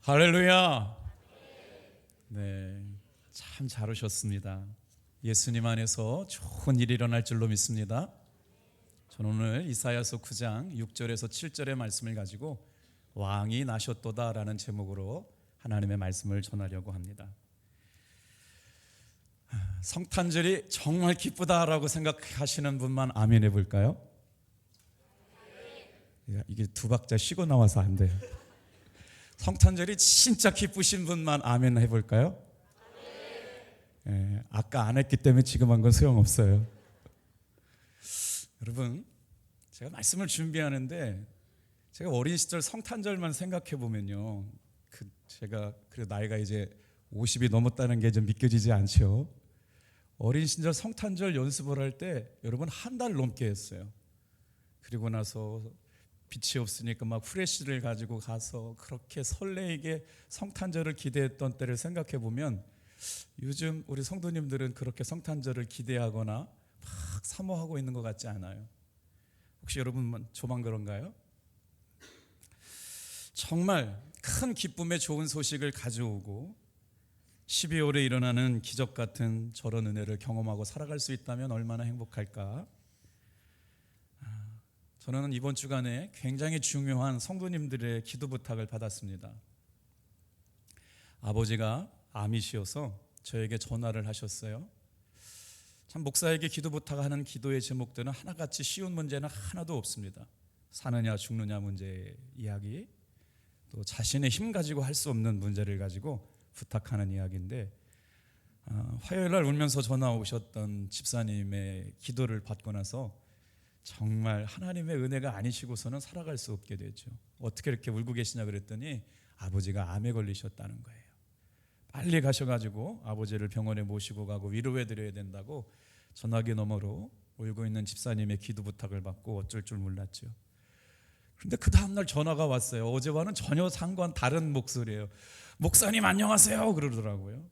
할렐루야. 네, 참 잘 오셨습니다. 예수님 안에서 좋은 일이 일어날 줄로 믿습니다. 저는 오늘 이사야서 9장 6절에서 7절의 말씀을 가지고 왕이 나셨도다 라는 제목으로 하나님의 말씀을 전하려고 합니다. 성탄절이 정말 기쁘다라고 생각하시는 분만 아멘 해볼까요? 이게 두 박자 쉬고 나와서 안 돼요. 성탄절이 진짜 기쁘신 분만 아멘 해볼까요? 아까 안 했기 때문에 지금 한 건 소용없어요. 여러분, 제가 말씀을 준비하는데 제가 어린 시절 성탄절만 생각해 보면요, 제가 나이가 이제 50이 넘었다는 게 좀 믿겨지지 않죠. 어린 시절 성탄절 연습을 할 때 여러분 한 달 넘게 했어요. 그리고 나서 빛이 없으니까 막 후레쉬를 가지고 가서 그렇게 설레이게 성탄절을 기대했던 때를 생각해 보면 요즘 우리 성도님들은 그렇게 성탄절을 기대하거나 막 사모하고 있는 것 같지 않아요. 혹시 여러분 저만 그런가요? 정말 큰 기쁨의 좋은 소식을 가져오고 12월에 일어나는 기적 같은 저런 은혜를 경험하고 살아갈 수 있다면 얼마나 행복할까. 저는 이번 주간에 굉장히 중요한 성도님들의 기도 부탁을 받았습니다. 아버지가 암이시어서 저에게 전화를 하셨어요. 참 목사에게 기도 부탁하는 기도의 제목들은 하나같이 쉬운 문제는 하나도 없습니다. 사느냐 죽느냐 문제 이야기, 또 자신의 힘 가지고 할 수 없는 문제를 가지고 부탁하는 이야기인데, 화요일 날 울면서 전화 오셨던 집사님의 기도를 받고 나서 정말 하나님의 은혜가 아니시고서는 살아갈 수 없게 되죠. 어떻게 이렇게 울고 계시냐 그랬더니 아버지가 암에 걸리셨다는 거예요. 빨리 가셔가지고 아버지를 병원에 모시고 가고 위로해 드려야 된다고 전화기 너머로 울고 있는 집사님의 기도 부탁을 받고 어쩔 줄 몰랐죠. 그런데 그 다음날 전화가 왔어요. 어제와는 전혀 상관 다른 목소리예요. 목사님 안녕하세요 그러더라고요.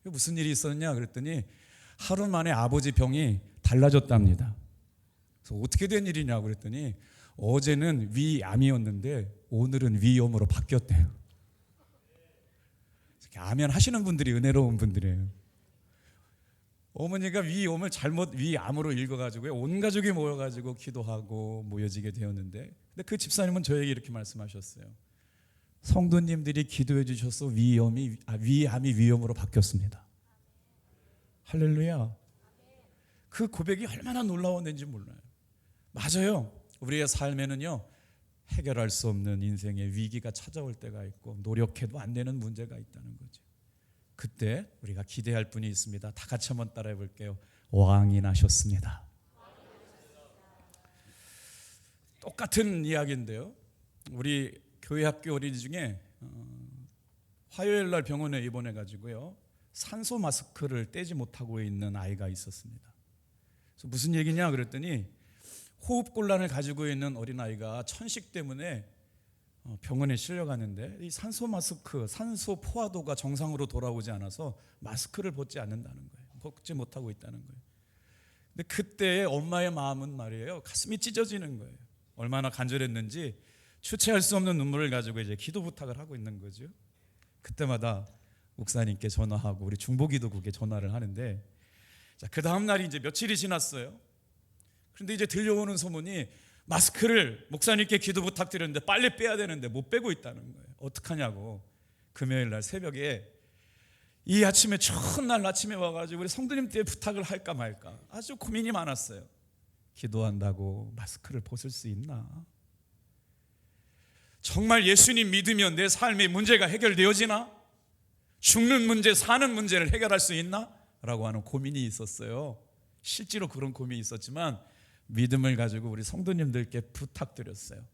무슨 일이 있었냐 그랬더니 하루 만에 아버지 병이 달라졌답니다. 그래서 어떻게 된 일이냐고 그랬더니 어제는 위암이었는데 오늘은 위염으로 바뀌었대요. 아멘 하시는 분들이 은혜로운 분들이에요. 어머니가 위염을 잘못 위암으로 읽어가지고 온 가족이 모여가지고 기도하고 모여지게 되었는데, 근데 그 집사님은 저에게 이렇게 말씀하셨어요. 성도님들이 기도해 주셔서 위암이 위염으로 바뀌었습니다. 할렐루야. 그 고백이 얼마나 놀라웠는지 몰라요. 맞아요. 우리의 삶에는요, 해결할 수 없는 인생의 위기가 찾아올 때가 있고 노력해도 안 되는 문제가 있다는 거죠. 그때 우리가 기대할 분이 있습니다. 다 같이 한번 따라해 볼게요. 왕이 나셨습니다. 똑같은 이야기인데요, 우리 교회 학교 어린이 중에 화요일 날 병원에 입원해 가지고요, 산소 마스크를 떼지 못하고 있는 아이가 있었습니다. 그래서 무슨 얘기냐 그랬더니 호흡곤란을 가지고 있는 어린아이가 천식 때문에 병원에 실려가는데 이 산소 마스크, 산소 포화도가 정상으로 돌아오지 않아서 마스크를 벗지 않는다는 거예요. 벗지 못하고 있다는 거예요. 근데 그때의 엄마의 마음은 말이에요, 가슴이 찢어지는 거예요. 얼마나 간절했는지 주체할 수 없는 눈물을 가지고 이제 기도 부탁을 하고 있는 거죠. 그때마다 목사님께 전화하고 우리 중보기도국에 전화를 하는데, 자, 그 다음 날이 이제 며칠이 지났어요. 그런데 이제 들려오는 소문이 마스크를 목사님께 기도 부탁드렸는데 빨리 빼야 되는데 못 빼고 있다는 거예요. 어떡하냐고. 금요일 날 새벽에 이 아침에 추운 날 아침에 와가지고 우리 성도님께 부탁을 할까 말까 아주 고민이 많았어요. 기도한다고 마스크를 벗을 수 있나? 정말 예수님 믿으면 내 삶의 문제가 해결되어지나? 죽는 문제, 사는 문제를 해결할 수 있나? 라고 하는 고민이 있었어요. 실제로 그런 고민이 있었지만 믿음을 가지고 우리 성도님들께 부탁드렸어요.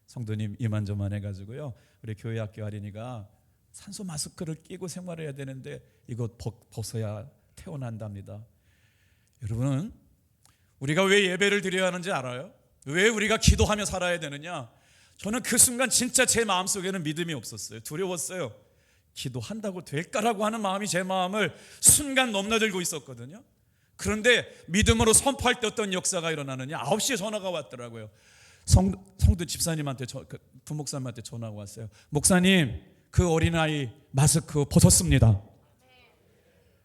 성도님 이만저만 해가지고요, 우리 교회 학교 어린이가 산소 마스크를 끼고 생활해야 되는데 이거 벗어야 태어난답니다. 여러분은 우리가 왜 예배를 드려야 하는지 알아요? 왜 우리가 기도하며 살아야 되느냐? 저는 그 순간 진짜 제 마음속에는 믿음이 없었어요. 두려웠어요. 기도한다고 될까라고 하는 마음이 제 마음을 순간 넘나들고 있었거든요. 그런데 믿음으로 선포할 때 어떤 역사가 일어나느냐, 9시에 전화가 왔더라고요. 성도 집사님한테, 부목사님한테 전화가 왔어요. 목사님, 그 어린아이 마스크 벗었습니다.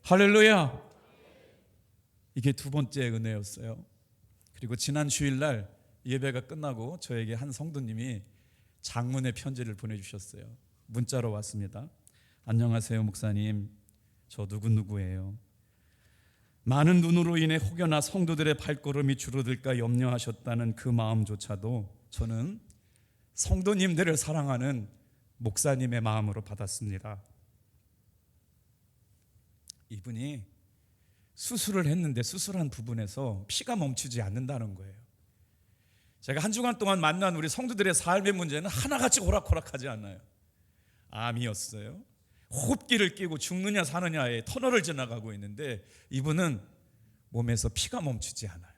할렐루야. 이게 두 번째 은혜였어요. 그리고 지난 주일날 예배가 끝나고 저에게 한 성도님이 장문의 편지를 보내주셨어요. 문자로 왔습니다. 안녕하세요 목사님, 저 누구누구예요. 많은 눈으로 인해 혹여나 성도들의 발걸음이 줄어들까 염려하셨다는 그 마음조차도 저는 성도님들을 사랑하는 목사님의 마음으로 받았습니다. 이분이 수술을 했는데 수술한 부분에서 피가 멈추지 않는다는 거예요. 제가 한 주간 동안 만난 우리 성도들의 삶의 문제는 하나같이 호락호락하지 않아요. 암이었어요. 호흡기를 끼고 죽느냐 사느냐의 터널을 지나가고 있는데 이분은 몸에서 피가 멈추지 않아요.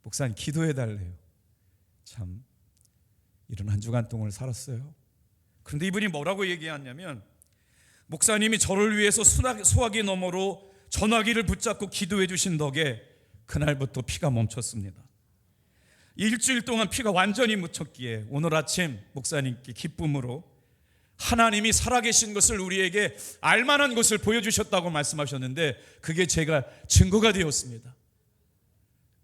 목사님 기도해달래요. 참 이런 한 주간 동안 살았어요. 그런데 이분이 뭐라고 얘기하냐면, 목사님이 저를 위해서 소화기 너머로 전화기를 붙잡고 기도해 주신 덕에 그날부터 피가 멈췄습니다. 일주일 동안 피가 완전히 묻혔기에 오늘 아침 목사님께 기쁨으로 하나님이 살아계신 것을 우리에게 알만한 것을 보여주셨다고 말씀하셨는데 그게 제가 증거가 되었습니다.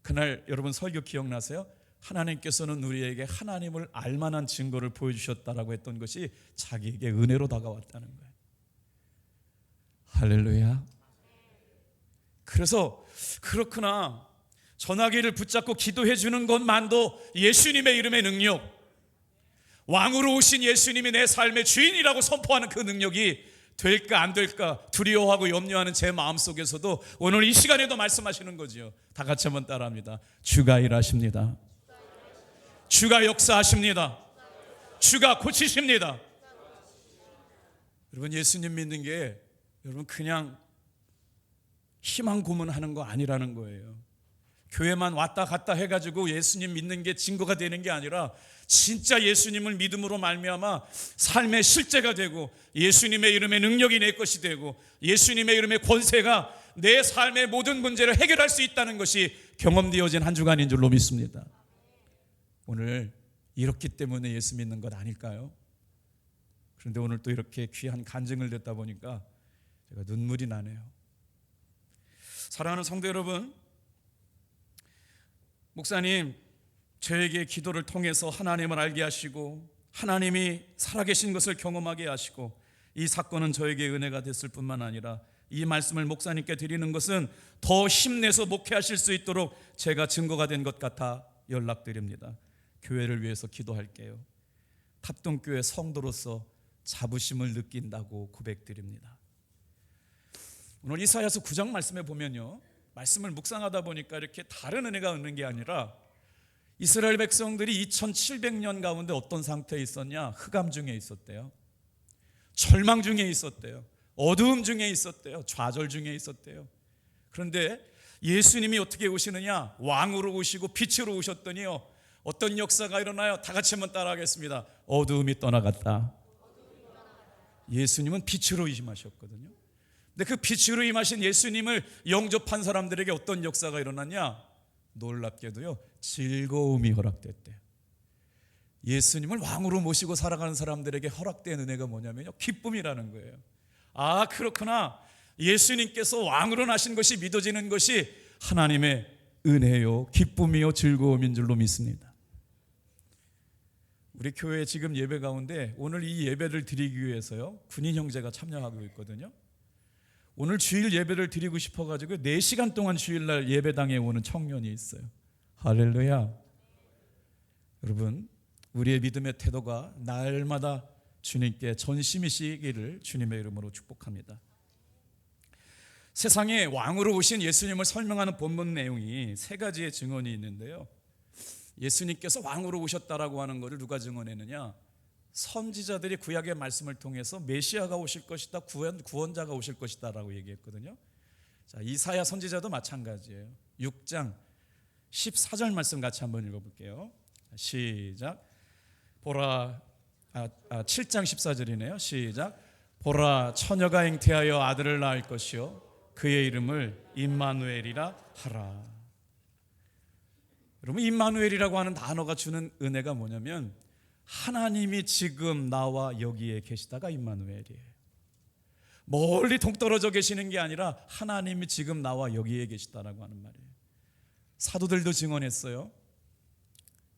그날 여러분 설교 기억나세요? 하나님께서는 우리에게 하나님을 알만한 증거를 보여주셨다라고 했던 것이 자기에게 은혜로 다가왔다는 거예요. 할렐루야. 그래서 그렇구나, 전화기를 붙잡고 기도해 주는 것만도 예수님의 이름의 능력, 왕으로 오신 예수님이 내 삶의 주인이라고 선포하는 그 능력이 될까 안 될까 두려워하고 염려하는 제 마음속에서도 오늘 이 시간에도 말씀하시는 거지요. 다 같이 한번 따라합니다. 주가 일하십니다. 주가 역사하십니다. 주가 고치십니다. 여러분, 예수님 믿는 게 여러분 그냥 희망 고문하는 거 아니라는 거예요. 교회만 왔다 갔다 해가지고 예수님 믿는 게 증거가 되는 게 아니라 진짜 예수님을 믿음으로 말미암아 삶의 실제가 되고 예수님의 이름의 능력이 내 것이 되고 예수님의 이름의 권세가 내 삶의 모든 문제를 해결할 수 있다는 것이 경험되어진 한 주간인 줄로 믿습니다. 오늘 이렇기 때문에 예수 믿는 것 아닐까요? 그런데 오늘 또 이렇게 귀한 간증을 듣다 보니까 제가 눈물이 나네요. 사랑하는 성도 여러분, 목사님 저에게 기도를 통해서 하나님을 알게 하시고 하나님이 살아계신 것을 경험하게 하시고 이 사건은 저에게 은혜가 됐을 뿐만 아니라 이 말씀을 목사님께 드리는 것은 더 힘내서 목회하실 수 있도록 제가 증거가 된 것 같아 연락드립니다. 교회를 위해서 기도할게요. 탑동교회 성도로서 자부심을 느낀다고 고백드립니다. 오늘 이사야서 9장 말씀에 보면요, 말씀을 묵상하다 보니까 이렇게 다른 은혜가 없는 게 아니라 이스라엘 백성들이 2700년 가운데 어떤 상태에 있었냐? 흑암 중에 있었대요. 절망 중에 있었대요. 어두움 중에 있었대요. 좌절 중에 있었대요. 그런데 예수님이 어떻게 오시느냐? 왕으로 오시고 빛으로 오셨더니요, 어떤 역사가 일어나요? 다 같이 한번 따라하겠습니다. 어두움이 떠나갔다. 예수님은 빛으로 임하셨거든요. 근데 그 빛으로 임하신 예수님을 영접한 사람들에게 어떤 역사가 일어났냐? 놀랍게도요, 즐거움이 허락됐대요. 예수님을 왕으로 모시고 살아가는 사람들에게 허락된 은혜가 뭐냐면요, 기쁨이라는 거예요. 아, 그렇구나. 예수님께서 왕으로 나신 것이 믿어지는 것이 하나님의 은혜요, 기쁨이요, 즐거움인 줄로 믿습니다. 우리 교회 지금 예배 가운데 오늘 이 예배를 드리기 위해서요, 군인 형제가 참여하고 있거든요. 오늘 주일 예배를 드리고 싶어가지고 4시간 동안 주일날 예배당에 오는 청년이 있어요. 할렐루야. 여러분, 우리의 믿음의 태도가 날마다 주님께 전심이시기를 주님의 이름으로 축복합니다. 세상에 왕으로 오신 예수님을 설명하는 본문 내용이 3가지의 증언이 있는데요, 예수님께서 왕으로 오셨다라고 하는 것을 누가 증언했느냐? 선지자들이 구약의 말씀을 통해서 메시아가 오실 것이다, 구원자가 오실 것이다 라고 얘기했거든요. 자, 이사야 선지자도 마찬가지예요. 6장 14절 말씀 같이 한번 읽어볼게요. 시작. 보라, 7장 14절이네요. 시작. 보라, 처녀가 잉태하여 아들을 낳을 것이요 그의 이름을 임마누엘이라 하라. 여러분, 임마누엘이라고 하는 단어가 주는 은혜가 뭐냐면 하나님이 지금 나와 여기에 계시다가 임마누엘이에요. 멀리 동떨어져 계시는 게 아니라 하나님이 지금 나와 여기에 계시다라고 하는 말이에요. 사도들도 증언했어요.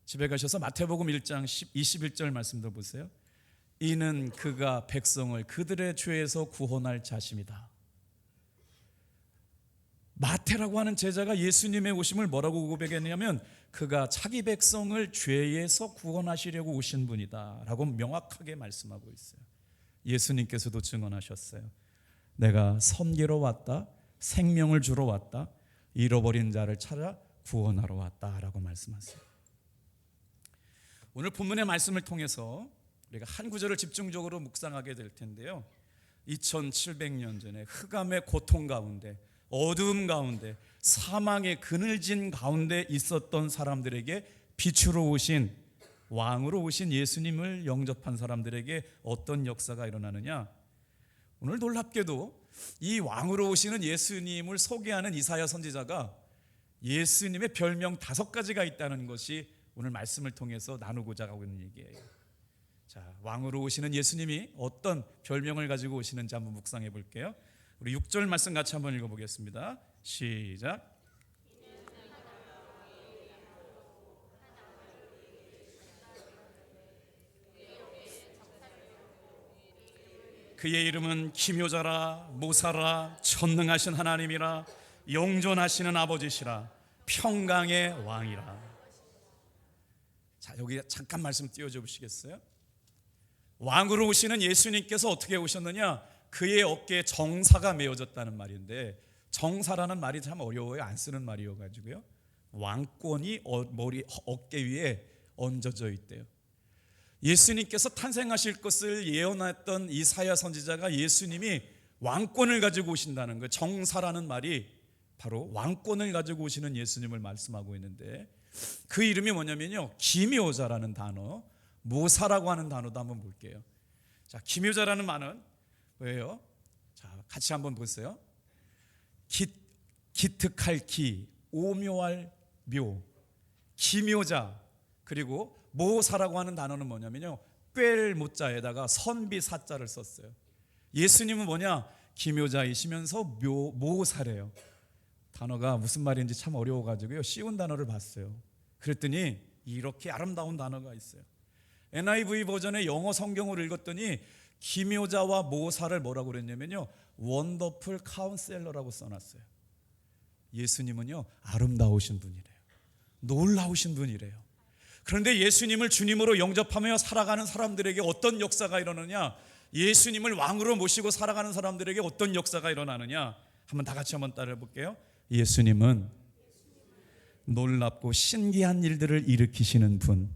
집에 가셔서 마태복음 1장 21절 말씀도 보세요. 이는 그가 백성을 그들의 죄에서 구원할 자심이다. 마태라고 하는 제자가 예수님의 오심을 뭐라고 고백했냐면 그가 자기 백성을 죄에서 구원하시려고 오신 분이다 라고 명확하게 말씀하고 있어요. 예수님께서도 증언하셨어요. 내가 섬기러 왔다, 생명을 주러 왔다, 잃어버린 자를 찾아 구원하러 왔다 라고 말씀하세요. 오늘 본문의 말씀을 통해서 우리가 한 구절을 집중적으로 묵상하게 될 텐데요, 2700년 전에 흑암의 고통 가운데, 어두움 가운데, 사망의 그늘진 가운데 있었던 사람들에게 빛으로 오신, 왕으로 오신 예수님을 영접한 사람들에게 어떤 역사가 일어나느냐. 오늘 놀랍게도 이 왕으로 오시는 예수님을 소개하는 이사야 선지자가 예수님의 별명 5가지가 있다는 것이 오늘 말씀을 통해서 나누고자 하고 있는 얘기예요. 자, 왕으로 오시는 예수님이 어떤 별명을 가지고 오시는지 한번 묵상해 볼게요. 우리 6절 말씀 같이 한번 읽어보겠습니다. 시작. 그의 이름은 기묘자라, 모사라, 전능하신 하나님이라, 영존하시는 아버지시라, 평강의 왕이라. 자, 여기 잠깐 말씀 띄워줘 보시겠어요? 왕으로 오시는 예수님께서 어떻게 오셨느냐? 그의 어깨에 정사가 메어졌다는 말인데, 정사라는 말이 참 어려워요. 안 쓰는 말이어가지고요. 왕권이 머리 어깨 위에 얹어져 있대요. 예수님께서 탄생하실 것을 예언했던 이사야 선지자가 예수님이 왕권을 가지고 오신다는 거예요. 정사라는 말이 바로 왕권을 가지고 오시는 예수님을 말씀하고 있는데, 그 이름이 뭐냐면요, 기묘자라는 단어, 모사라고 하는 단어도 한번 볼게요. 자, 기묘자라는 말은 뭐예요? 자, 같이 한번 보세요. 기특할 기, 오묘할 묘, 기묘자, 그리고 모사라고 하는 단어는 뭐냐면요, 꿰를 모자에다가 선비 사자를 썼어요. 예수님은 뭐냐? 기묘자이시면서 모사래요. 단어가 무슨 말인지 참 어려워가지고요, 쉬운 단어를 봤어요. 그랬더니 이렇게 아름다운 단어가 있어요. NIV 버전의 영어 성경을 읽었더니 기묘자와 모사를 뭐라고 그랬냐면요, 원더풀 카운셀러라고 써놨어요. 예수님은요, 아름다우신 분이래요. 놀라우신 분이래요. 그런데 예수님을 주님으로 영접하며 살아가는 사람들에게 어떤 역사가 일어나느냐? 예수님을 왕으로 모시고 살아가는 사람들에게 어떤 역사가 일어나느냐? 한번 다 같이 한번 따라해 볼게요. 예수님은 놀랍고 신기한 일들을 일으키시는 분.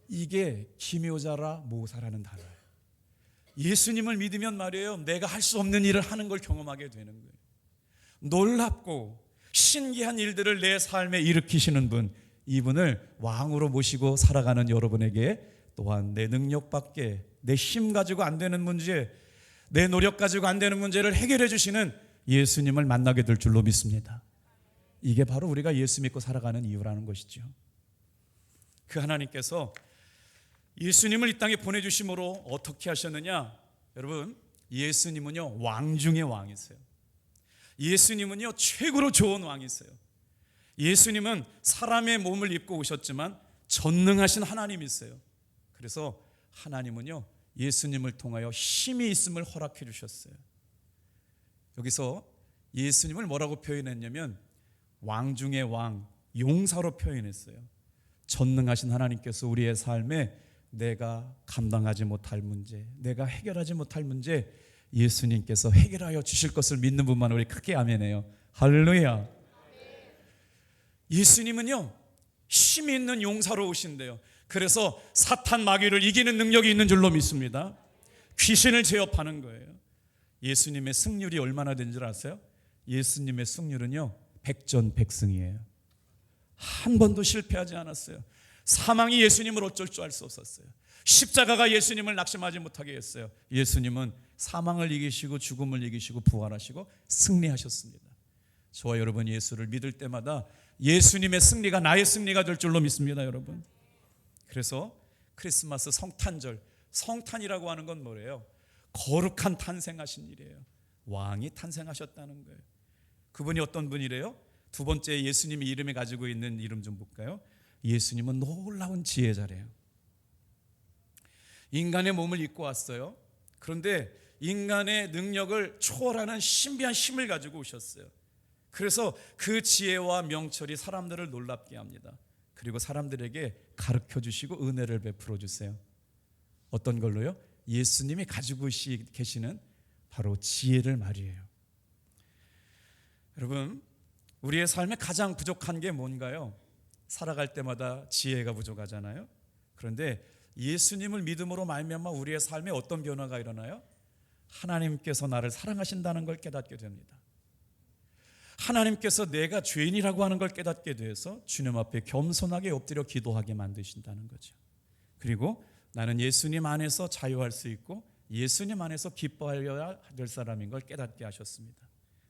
이게 기묘자라 모사라는 단어예요. 예수님을 믿으면 말이에요, 내가 할 수 없는 일을 하는 걸 경험하게 되는 거예요. 놀랍고 신기한 일들을 내 삶에 일으키시는 분, 이분을 왕으로 모시고 살아가는 여러분에게 또한 내 능력 밖에, 내 힘 가지고 안 되는 문제, 내 노력 가지고 안 되는 문제를 해결해 주시는 예수님을 만나게 될 줄로 믿습니다. 이게 바로 우리가 예수 믿고 살아가는 이유라는 것이죠. 그 하나님께서 예수님을 이 땅에 보내주심으로 어떻게 하셨느냐? 여러분, 예수님은요, 왕 중의 왕이세요. 예수님은요, 최고로 좋은 왕이세요. 예수님은 사람의 몸을 입고 오셨지만 전능하신 하나님이세요. 그래서 하나님은요, 예수님을 통하여 힘이 있음을 허락해 주셨어요. 여기서 예수님을 뭐라고 표현했냐면 왕 중의 왕, 용사로 표현했어요. 전능하신 하나님께서 우리의 삶에 내가 감당하지 못할 문제, 내가 해결하지 못할 문제, 예수님께서 해결하여 주실 것을 믿는 분만 우리 크게 아멘해요. 할렐루야. 예수님은요, 힘이 있는 용사로 오신대요. 그래서 사탄 마귀를 이기는 능력이 있는 줄로 믿습니다. 귀신을 제압하는 거예요. 예수님의 승률이 얼마나 된 줄 아세요? 예수님의 승률은요, 백전백승이에요. 한 번도 실패하지 않았어요. 사망이 예수님을 어쩔 줄 알 수 없었어요. 십자가가 예수님을 낙심하지 못하게 했어요. 예수님은 사망을 이기시고 죽음을 이기시고 부활하시고 승리하셨습니다. 저와 여러분 예수를 믿을 때마다 예수님의 승리가 나의 승리가 될 줄로 믿습니다, 여러분. 그래서 크리스마스 성탄절, 성탄이라고 하는 건 뭐래요? 거룩한 탄생하신 일이에요. 왕이 탄생하셨다는 거예요. 그분이 어떤 분이래요? 두 번째 예수님이 이름이 가지고 있는 이름 좀 볼까요? 예수님은 놀라운 지혜자래요. 인간의 몸을 입고 왔어요. 그런데 인간의 능력을 초월하는 신비한 힘을 가지고 오셨어요. 그래서 그 지혜와 명철이 사람들을 놀랍게 합니다. 그리고 사람들에게 가르쳐 주시고 은혜를 베풀어 주세요. 어떤 걸로요? 예수님이 가지고 계시는 바로 지혜를 말이에요. 여러분, 우리의 삶에 가장 부족한 게 뭔가요? 살아갈 때마다 지혜가 부족하잖아요. 그런데 예수님을 믿음으로 말미암아 우리의 삶에 어떤 변화가 일어나요? 하나님께서 나를 사랑하신다는 걸 깨닫게 됩니다. 하나님께서 내가 죄인이라고 하는 걸 깨닫게 돼서 주님 앞에 겸손하게 엎드려 기도하게 만드신다는 거죠. 그리고 나는 예수님 안에서 자유할 수 있고 예수님 안에서 기뻐하여야 될 사람인 걸 깨닫게 하셨습니다.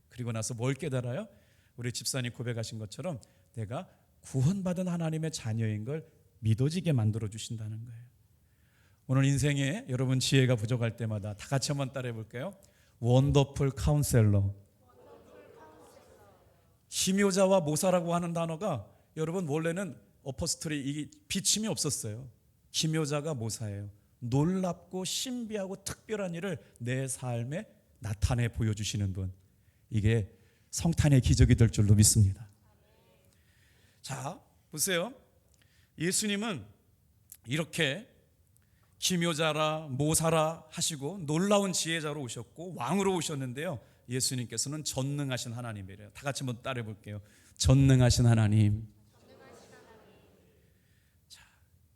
그리고 나서 뭘 깨달아요? 우리 집사님 고백하신 것처럼 내가 구원받은 하나님의 자녀인 걸 믿어지게 만들어 주신다는 거예요. 오늘 인생에 여러분 지혜가 부족할 때마다 다 같이 한번 따라해 볼까요? 원더풀 카운셀러. 기묘자와 모사라고 하는 단어가 여러분 원래는 어퍼스토리 이 비침이 없었어요. 기묘자가 모사예요. 놀랍고 신비하고 특별한 일을 내 삶에 나타내 보여주시는 분. 이게 성탄의 기적이 될 줄로 믿습니다. 자, 보세요. 예수님은 이렇게 기묘자라 모사라 하시고 놀라운 지혜자로 오셨고 왕으로 오셨는데요. 예수님께서는 전능하신 하나님이래요. 다 같이 한번 따라해 볼게요. 전능하신 하나님. 자,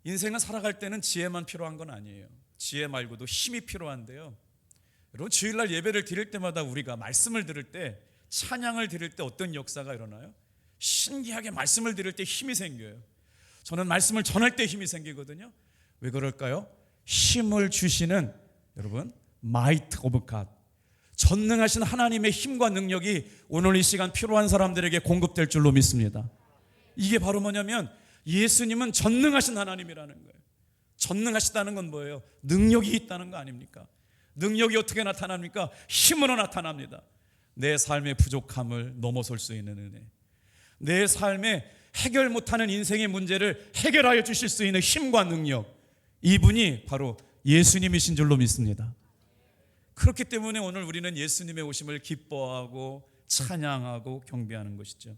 인생을 살아갈 때는 지혜만 필요한 건 아니에요. 지혜 말고도 힘이 필요한데요. 여러분 주일날 예배를 드릴 때마다 우리가 말씀을 들을 때 찬양을 드릴 때 어떤 역사가 일어나요? 신기하게 말씀을 드릴 때 힘이 생겨요. 저는 말씀을 전할 때 힘이 생기거든요. 왜 그럴까요? 힘을 주시는 여러분 마이트 오브 갓, 전능하신 하나님의 힘과 능력이 오늘 이 시간 필요한 사람들에게 공급될 줄로 믿습니다. 이게 바로 뭐냐면 예수님은 전능하신 하나님이라는 거예요. 전능하시다는 건 뭐예요? 능력이 있다는 거 아닙니까? 능력이 어떻게 나타납니까? 힘으로 나타납니다. 내 삶의 부족함을 넘어설 수 있는 은혜, 내 삶에 해결 못하는 인생의 문제를 해결하여 주실 수 있는 힘과 능력, 이분이 바로 예수님이신 줄로 믿습니다. 그렇기 때문에 오늘 우리는 예수님의 오심을 기뻐하고 찬양하고 경배하는 것이죠.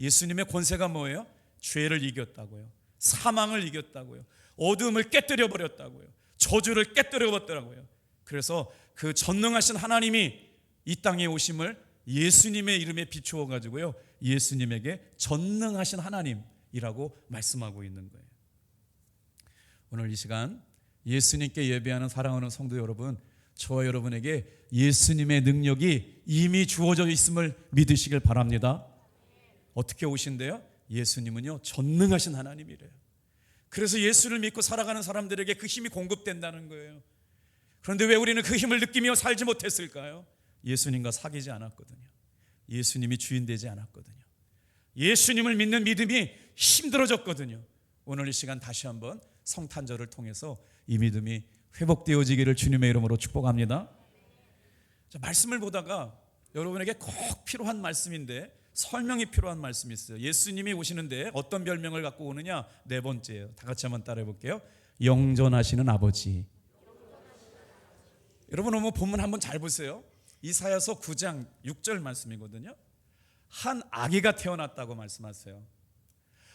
예수님의 권세가 뭐예요? 죄를 이겼다고요, 사망을 이겼다고요, 어둠을 깨뜨려 버렸다고요, 저주를 깨뜨려 버렸다고요. 그래서 그 전능하신 하나님이 이 땅에 오심을 예수님의 이름에 비추어 가지고요, 예수님에게 전능하신 하나님이라고 말씀하고 있는 거예요. 오늘 이 시간 예수님께 예배하는 사랑하는 성도 여러분, 저와 여러분에게 예수님의 능력이 이미 주어져 있음을 믿으시길 바랍니다. 어떻게 오신대요? 예수님은요 전능하신 하나님이래요. 그래서 예수를 믿고 살아가는 사람들에게 그 힘이 공급된다는 거예요. 그런데 왜 우리는 그 힘을 느끼며 살지 못했을까요? 예수님과 사귀지 않았거든요. 예수님이 주인 되지 않았거든요. 예수님을 믿는 믿음이 힘들어졌거든요. 오늘 이 시간 다시 한번 성탄절을 통해서 이 믿음이 회복되어지기를 주님의 이름으로 축복합니다. 자, 말씀을 보다가 여러분에게 꼭 필요한 말씀인데 설명이 필요한 말씀이 있어요. 예수님이 오시는데 어떤 별명을 갖고 오느냐? 네 번째예요. 다 같이 한번 따라해 볼게요. 영존하시는 아버지. 여러분 오늘 본문 한번 잘 보세요. 이사야서 9장 6절 말씀이거든요. 한 아기가 태어났다고 말씀하세요.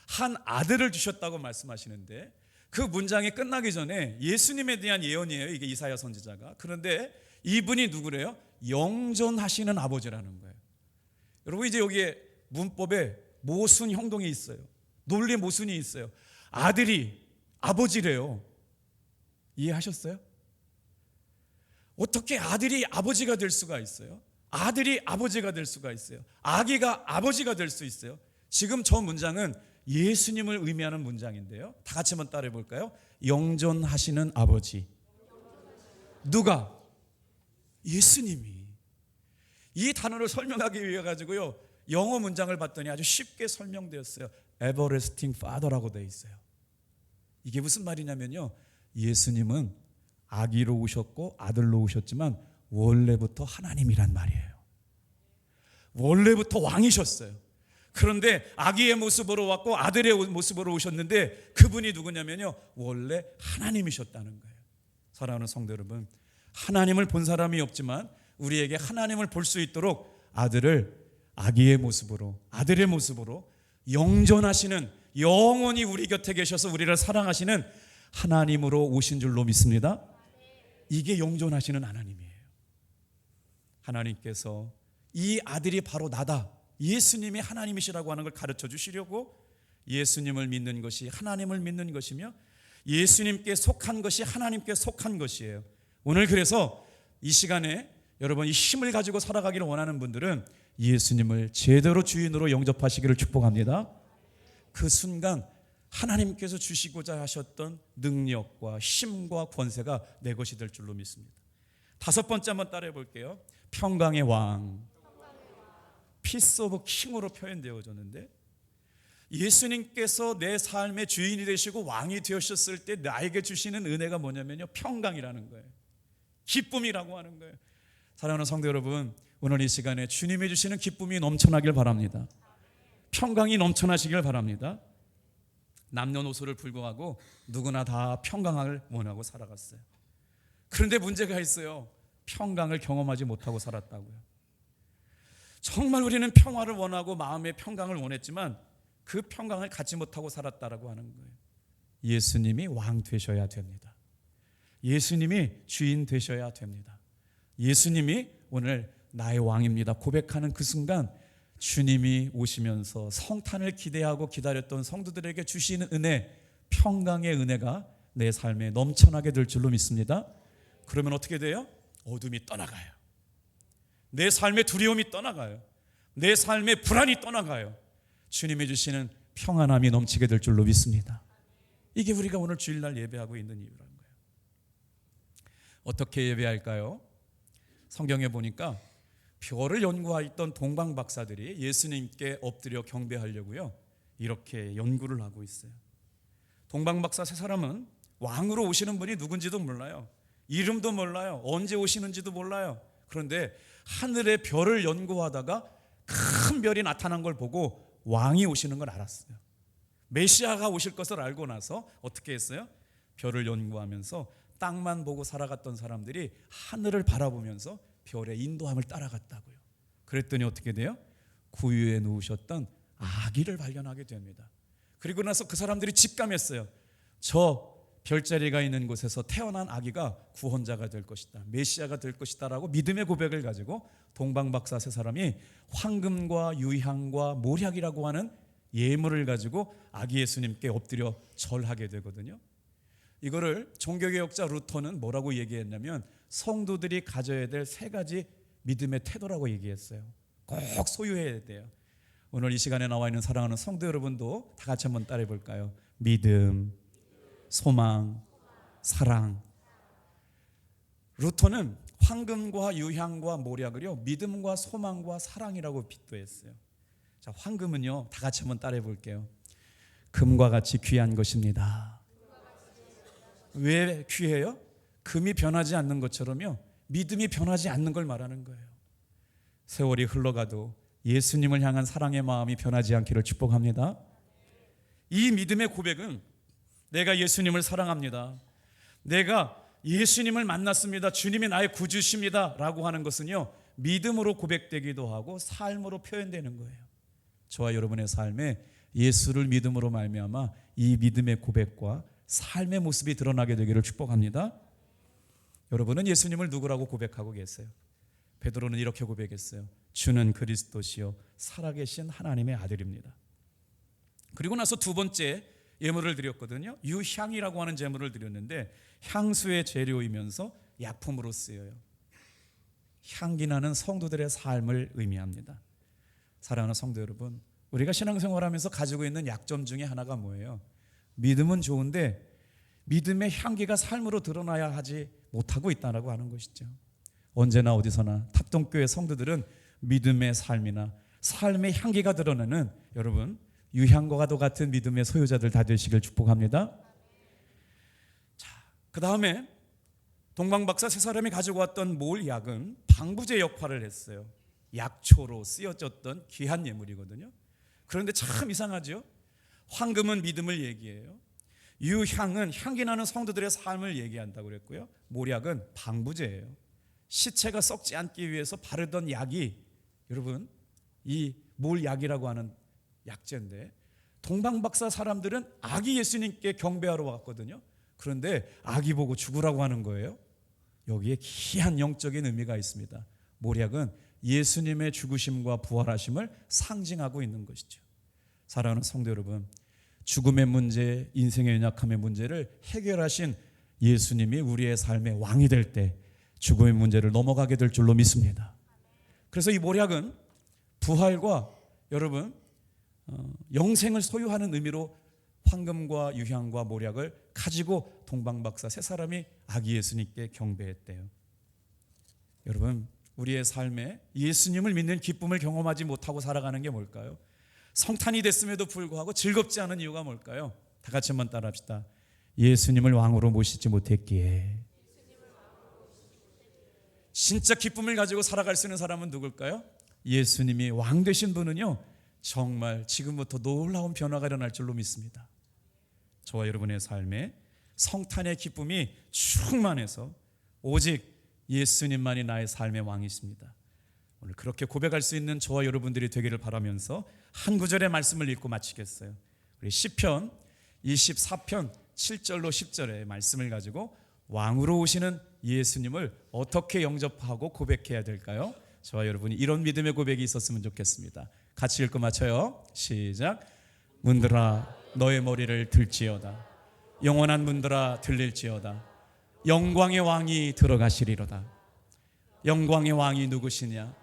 한 아들을 주셨다고 말씀하시는데 그 문장이 끝나기 전에 예수님에 대한 예언이에요. 이게 이사야 선지자가. 그런데 이분이 누구래요? 영존하시는 아버지라는 거예요. 여러분 이제 여기에 문법에 모순 형동이 있어요. 논리 모순이 있어요. 아들이 아버지래요. 이해하셨어요? 어떻게 아들이 아버지가 될 수가 있어요? 아들이 아버지가 될 수가 있어요? 아기가 아버지가 될 수 있어요? 지금 저 문장은 예수님을 의미하는 문장인데요. 다 같이 한번 따라해 볼까요? 영존하시는 아버지. 누가? 예수님이. 이 단어를 설명하기 위해 가지고요, 영어 문장을 봤더니 아주 쉽게 설명되었어요. Everlasting Father라고 되어 있어요. 이게 무슨 말이냐면요, 예수님은 아기로 오셨고 아들로 오셨지만 원래부터 하나님이란 말이에요. 원래부터 왕이셨어요. 그런데 아기의 모습으로 왔고 아들의 모습으로 오셨는데 그분이 누구냐면요, 원래 하나님이셨다는 거예요. 사랑하는 성도 여러분, 하나님을 본 사람이 없지만 우리에게 하나님을 볼 수 있도록 아들을 아기의 모습으로, 아들의 모습으로 영존하시는, 영원히 우리 곁에 계셔서 우리를 사랑하시는 하나님으로 오신 줄로 믿습니다. 이게 영존하시는 하나님이에요. 하나님께서 이 아들이 바로 나다, 예수님이 하나님이시라고 하는 걸 가르쳐 주시려고 예수님을 믿는 것이 하나님을 믿는 것이며 예수님께 속한 것이 하나님께 속한 것이에요. 오늘 그래서 이 시간에 여러분 이 힘을 가지고 살아가기를 원하는 분들은 예수님을 제대로 주인으로 영접하시기를 축복합니다. 그 순간 하나님께서 주시고자 하셨던 능력과 힘과 권세가 내 것이 될 줄로 믿습니다. 다섯 번째 한번 따라해 볼게요. 평강의 왕, 피스 오브 킹으로 표현되어졌는데, 예수님께서 내 삶의 주인이 되시고 왕이 되셨을 때 나에게 주시는 은혜가 뭐냐면요, 평강이라는 거예요. 기쁨이라고 하는 거예요. 사랑하는 성도 여러분, 오늘 이 시간에 주님이 주시는 기쁨이 넘쳐나길 바랍니다. 평강이 넘쳐나시길 바랍니다. 남녀노소를 불구하고 누구나 다 평강을 원하고 살아갔어요. 그런데 문제가 있어요. 평강을 경험하지 못하고 살았다고요. 정말 우리는 평화를 원하고 마음의 평강을 원했지만 그 평강을 갖지 못하고 살았다라고 하는 거예요. 예수님이 왕 되셔야 됩니다. 예수님이 주인 되셔야 됩니다. 예수님이 오늘 나의 왕입니다 고백하는 그 순간 주님이 오시면서 성탄을 기대하고 기다렸던 성도들에게 주시는 은혜, 평강의 은혜가 내 삶에 넘쳐나게 될 줄로 믿습니다. 그러면 어떻게 돼요? 어둠이 떠나가요. 내 삶의 두려움이 떠나가요. 내 삶의 불안이 떠나가요. 주님이 주시는 평안함이 넘치게 될 줄로 믿습니다. 이게 우리가 오늘 주일날 예배하고 있는 이유라는 거예요. 어떻게 예배할까요? 성경에 보니까 별을 연구하였던 동방 박사들이 예수님께 엎드려 경배하려고요, 이렇게 연구를 하고 있어요. 동방 박사 세 사람은 왕으로 오시는 분이 누군지도 몰라요. 이름도 몰라요. 언제 오시는지도 몰라요. 그런데 하늘의 별을 연구하다가 큰 별이 나타난 걸 보고 왕이 오시는 걸 알았어요. 메시아가 오실 것을 알고 나서 어떻게 했어요? 별을 연구하면서 땅만 보고 살아갔던 사람들이 하늘을 바라보면서 별의 인도함을 따라갔다고요. 그랬더니 어떻게 돼요? 구유에 누우셨던 아기를 발견하게 됩니다. 그리고 나서 그 사람들이 직감했어요. 저 별자리가 있는 곳에서 태어난 아기가 구원자가 될 것이다, 메시아가 될 것이다 라고 믿음의 고백을 가지고 동방박사 세 사람이 황금과 유향과 모략이라고 하는 예물을 가지고 아기 예수님께 엎드려 절하게 되거든요. 이거를 종교개혁자 루터는 뭐라고 얘기했냐면 성도들이 가져야 될 세 가지 믿음의 태도라고 얘기했어요. 꼭 소유해야 돼요. 오늘 이 시간에 나와 있는 사랑하는 성도 여러분도 다 같이 한번 따라해 볼까요? 믿음, 소망, 사랑. 루터는 황금과 유향과 모략을요, 믿음과 소망과 사랑이라고 비교했어요. 자, 황금은요, 다 같이 한번 따라해 볼게요. 금과 같이 귀한 것입니다. 왜 귀해요? 금이 변하지 않는 것처럼요, 믿음이 변하지 않는 걸 말하는 거예요. 세월이 흘러가도 예수님을 향한 사랑의 마음이 변하지 않기를 축복합니다. 이 믿음의 고백은 내가 예수님을 사랑합니다, 내가 예수님을 만났습니다, 주님이 나의 구주십니다 라고 하는 것은요, 믿음으로 고백되기도 하고 삶으로 표현되는 거예요. 저와 여러분의 삶에 예수를 믿음으로 말미암아 이 믿음의 고백과 삶의 모습이 드러나게 되기를 축복합니다. 여러분은 예수님을 누구라고 고백하고 계세요? 베드로는 이렇게 고백했어요. 주는 그리스도시요 살아계신 하나님의 아들입니다. 그리고 나서 두 번째 예물을 드렸거든요. 유향이라고 하는 제물을 드렸는데 향수의 재료이면서 약품으로 쓰여요. 향기나는 성도들의 삶을 의미합니다. 사랑하는 성도 여러분, 우리가 신앙생활하면서 가지고 있는 약점 중에 하나가 뭐예요? 믿음은 좋은데 믿음의 향기가 삶으로 드러나야 하지 못하고 있다고 하는 것이죠. 언제나 어디서나 탑동교회 성도들은 믿음의 삶이나 삶의 향기가 드러나는 여러분 유향과도 같은 믿음의 소유자들 다 되시길 축복합니다. 자, 그 다음에 동방박사 세 사람이 가지고 왔던 몰약은 방부제 역할을 했어요. 약초로 쓰여졌던 귀한 예물이거든요. 그런데 참 이상하죠. 황금은 믿음을 얘기해요. 유향은 향기 나는 성도들의 삶을 얘기한다고 그랬고요. 몰약은 방부제예요. 시체가 썩지 않기 위해서 바르던 약이 여러분 이 몰약이라고 하는 약재인데, 동방박사 사람들은 아기 예수님께 경배하러 왔거든요. 그런데 아기 보고 죽으라고 하는 거예요. 여기에 귀한 영적인 의미가 있습니다. 몰약은 예수님의 죽으심과 부활하심을 상징하고 있는 것이죠. 사랑하는 성도 여러분, 죽음의 문제, 인생의 연약함의 문제를 해결하신 예수님이 우리의 삶의 왕이 될 때 죽음의 문제를 넘어가게 될 줄로 믿습니다. 그래서 이 몰약은 부활과 여러분 영생을 소유하는 의미로 황금과 유향과 몰약을 가지고 동방박사 세 사람이 아기 예수님께 경배했대요. 여러분, 우리의 삶에 예수님을 믿는 기쁨을 경험하지 못하고 살아가는 게 뭘까요? 성탄이 됐음에도 불구하고 즐겁지 않은 이유가 뭘까요? 다 같이 한번 따라합시다. 예수님을 왕으로 모시지 못했기에. 진짜 기쁨을 가지고 살아갈 수 있는 사람은 누굴까요? 예수님이 왕 되신 분은요, 정말 지금부터 놀라운 변화가 일어날 줄로 믿습니다. 저와 여러분의 삶에 성탄의 기쁨이 충만해서 오직 예수님만이 나의 삶의 왕이십니다. 오늘 그렇게 고백할 수 있는 저와 여러분들이 되기를 바라면서 한 구절의 말씀을 읽고 마치겠어요. 우리 시편 24편 7절로 10절의 말씀을 가지고 왕으로 오시는 예수님을 어떻게 영접하고 고백해야 될까요? 저와 여러분이 이런 믿음의 고백이 있었으면 좋겠습니다. 같이 읽고 마쳐요. 시작. 문들아 너의 머리를 들지어다. 영원한 문들아 들릴지어다. 영광의 왕이 들어가시리로다. 영광의 왕이 누구시냐?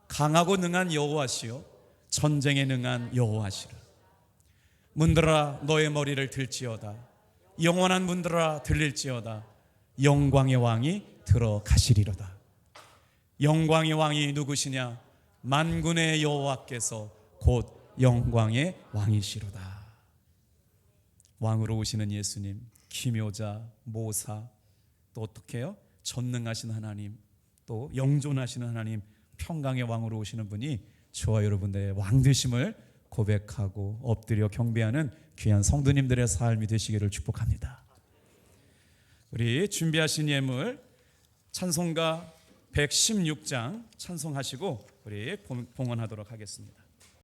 강하고 능한 여호와시요 전쟁에 능한 여호와시라. 문들아 너의 머리를 들지어다. 영원한 문들아 들릴지어다. 영광의 왕이 들어가시리로다. 영광의 왕이 누구시냐? 만군의 여호와께서 곧 영광의 왕이시로다. 왕으로 오시는 예수님, 기묘자, 모사, 또 어떻게 해요? 전능하신 하나님, 또 영존하시는 하나님, 평강의 왕으로 오시는 분이 저와 여러분들의 왕 되심을 고백하고 엎드려 경배하는 귀한 성도님들의 삶이 되시기를 축복합니다. 우리 준비하신 예물 찬송가 116장 찬송하시고 우리 봉헌하도록 하겠습니다.